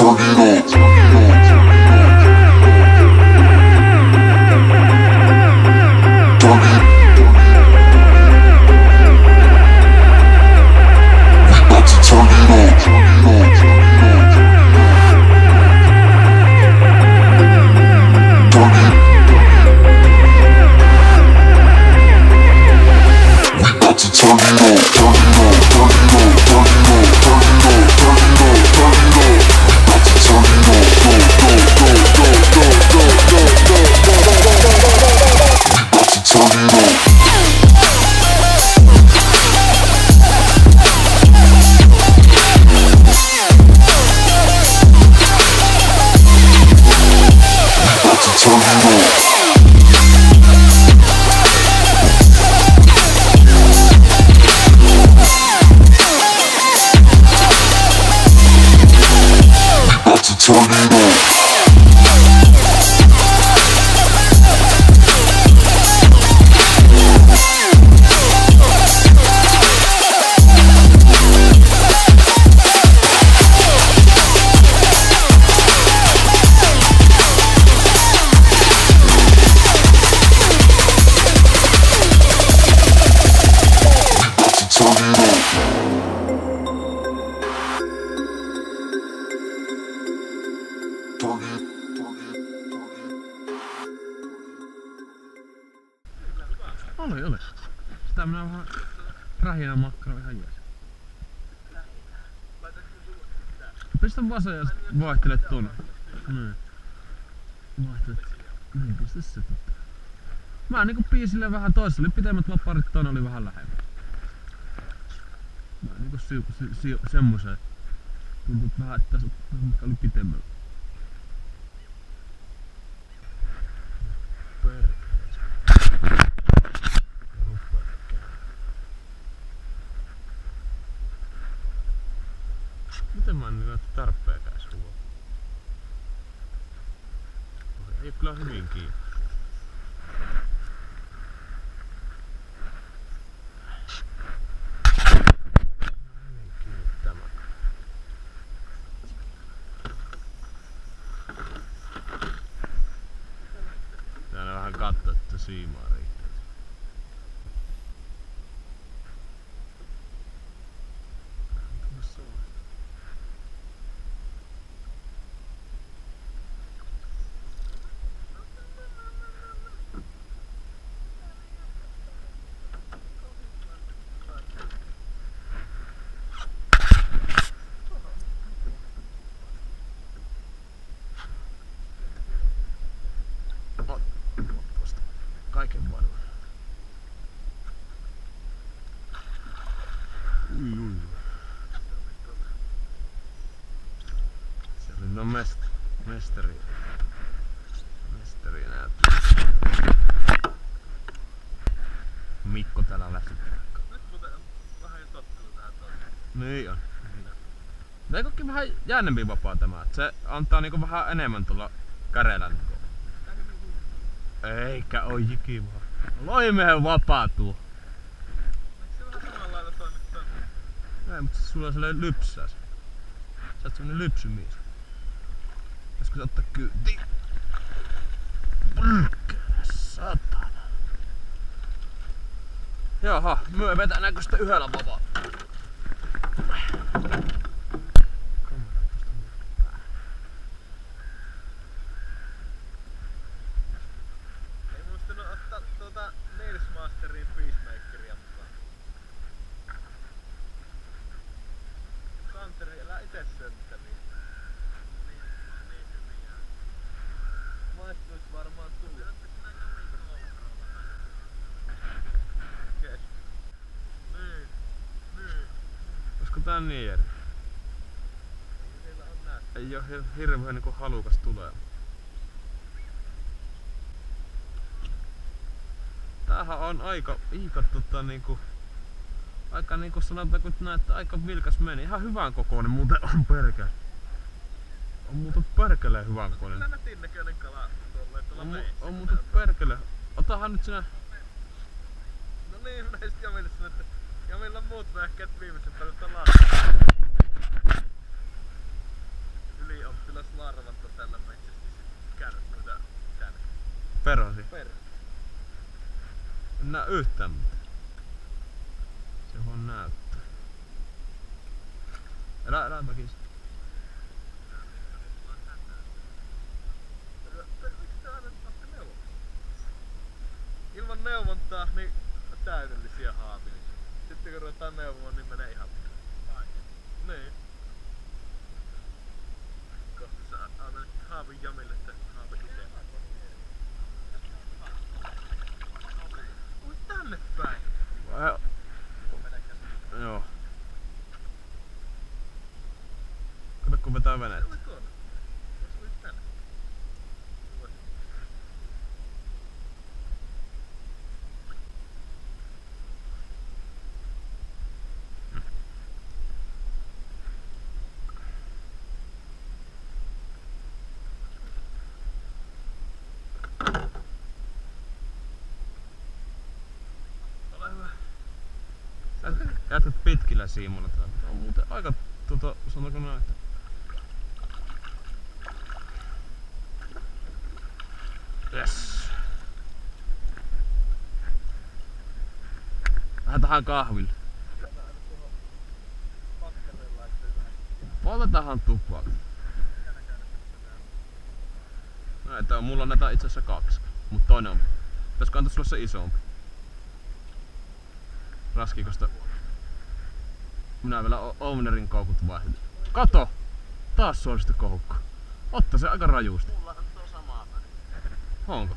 Oli. Sitä minä vähän rähinä makkara ihan jees. Pistä vasen ja vaihtelet tonne. Niin. Vaihtelet. Niin, pistä se totta. Mä niinku biisille vähän toisessa oli pitemmät vaparit, toinen oli vähän lähemmä. Mä niinku semmoseen. Tuntuu vähän, että tässä oli pitemmällä. Miten mä en näytä tarpeekaan sua? Ei kyllä hyvin kiinni. Täällä vähän katsoa, että siimaa riittää. Kaiken varmaan. Ui. Siellä on mestari näyttää. Mikko täällä lähti. Nyt muuten on vähän jo tottunut tähän toiseen. Niin on. Eikökin vähän jännempi vapaa tämä, että se antaa niinku vähän enemmän tulla kärelän. Eikä oo jikivaa. Loimeen vapautuu. Eikö se vähän samalla lailla toimi tonne? Ei, mutta sulla on sellainen lypsäs. Sä oot semmonen lypsymies. Pitäisikö se ottaa kyytiin? Pyrkkele, satana. Jaha, myö vetänäänkö sitä yhdellä vapaa? Masterin Peacemakeria mukaan. Kanteri, älä ite sönttämiä. Niin hyviä. Maistuis varmaan tulla. Kes. Niin. Olisiko tää niin Jere? Niillä on näyttää. Ei oo hirveän niinku halukas tulee. Tämähän on aika niinku sanotaanko nyt näin, että aika vilkas meni. Ihan hyvän kokoinen muuten on perkele. On muuten perkeleen hyvän kokoinen. Kyllä nätin näköinen kala tuolla meissä. On muuten perkele. Otahan nyt sinä. No niin, mä just Jamille sanoin, että Jamilla on muut vähkeet viimeisen päälle lailla. Niin, on tilas larvanta tällä metsästi käydät noita tänne. Perosi. Perä. En näe yhtään mitään. Se vaan näyttää. Älä mäkis. Miksi tää aina otta neuvontaa? Ilman neuvontaa niin täydellisiä haavillisia. Sitten kun ruvetaan neuvomaan, niin menee ihan niin. Kohta saa aina haavin jamille, että haave itse. Ui tänne päin. Joo. Kato kun vetää venettä. Ui tuonne. Jos ui tänne. Ole hyvä. Sä jätät pitkillä siimulla täällä. On muuten aika sanotaanko näin, että yes. Lähdetään kahville. Poltetaanhan tupaa. No, että mulla on näitä itse asiassa 2, mut toinen on. Pitäis kantaa sulla se isompi. Raskikosta. Minä vielä Ownerin koukut vaihdin. Kato! Taas suoristu koukku. Otta se aika rajusti. Mulla on tuo samaa väriä. Onko?